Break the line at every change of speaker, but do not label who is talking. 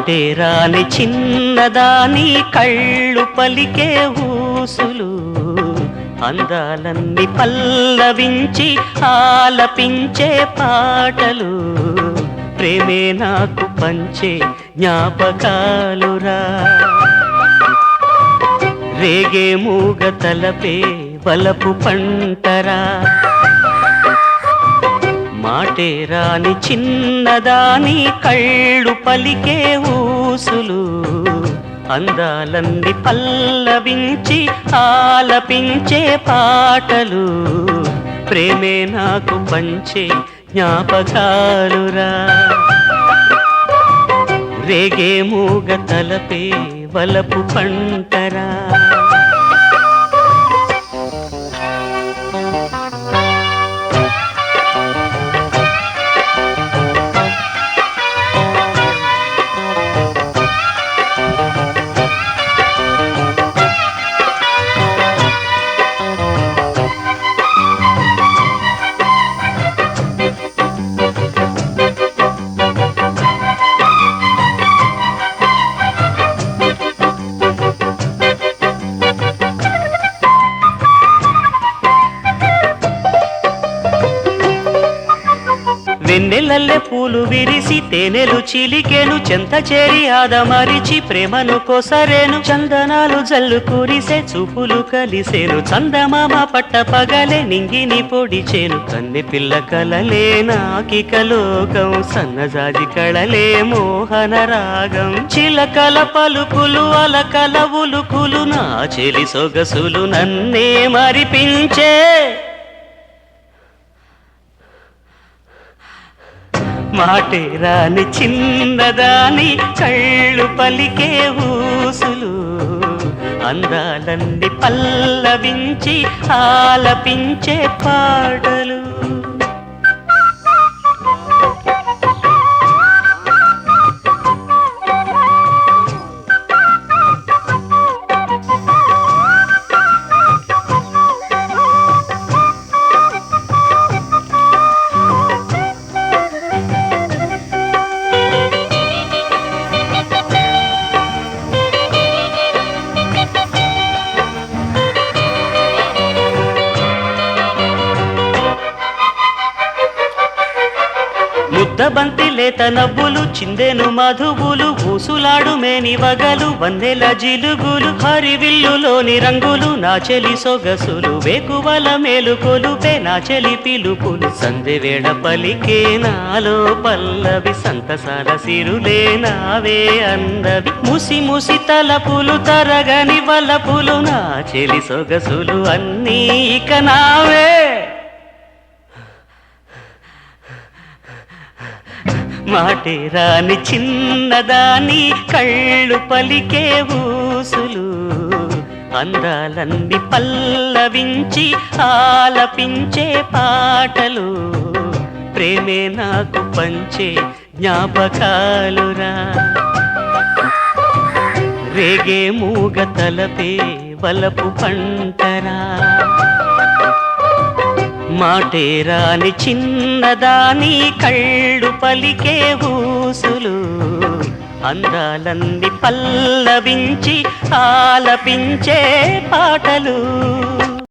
మాటే రాని చిన్నదాని కళ్ళు పలికే ఊసులు అందాలన్నీ పల్లవించి ఆలపించే పాటలు ప్రేమే నాకు పంచే జ్ఞాపకాలురా రేగే మూగ తలపే వలపు పంటరా మాటే రాని చిన్నదాని కళ్ళు పలికే ఊసులు అందాలన్నీ పల్లవించి ఆలపించే పాటలు ప్రేమే నాకు పంచే జ్ఞాపకాలురా రేగే మూగ తలపే వలపు పంటరా వెన్నెలల్లె పూలు విరిసి తేనెలు చిలికెను చెంత చేరి ఆదమరిచి ప్రేమను కొసరేను చందనాలు జల్లు కురిసే చూపులు కలిసేను చందమామ పట్ట పగలే నింగిని పొడిచేను కన్నె పిల్ల కలలే నాకిక లోకం సన్నజాజి కళలే మోహన రాగం చిలకల పలుకులు అలకల ఉలుకులు నా చెలి సొగసులు నన్నే మరిపించే మాటే రాని చిన్నదాని కళ్ళు పలికే ఊసులు అందాలన్నీ పల్లవించి ఆలపించే పాటలు ముద్దబంతి లేత నవ్వులు చిందెను మధువులు ఊసులాడు మేని వగలు వన్నెల జిలుగులు హరివిల్లులోని రంగులు నా చెలి సొగసులు వేకువల మేలుకొలుపే నా చెలి పిలుపులు సందెవేళ పలికే నాలో పల్లవి సంతసాల సిరులే నావే అందవి ముసి ముసి తలపులు తరగని వలపులు నా చెలి సొగసులు అన్నీ ఇక నావే మాటే రాని చిన్నదాని కళ్ళు పలికే ఊసులు అందాలన్నీ పల్లవించి ఆలపించే పాటలు ప్రేమే నాకు పంచే జ్ఞాపకాలురా రేగే మూగ తలపే వలపు పంటరా మాటే రాని చిన్నదాని కళ్ళు పలికే ఊసులు అందాలన్నీ పల్లవించి ఆలపించే పాటలు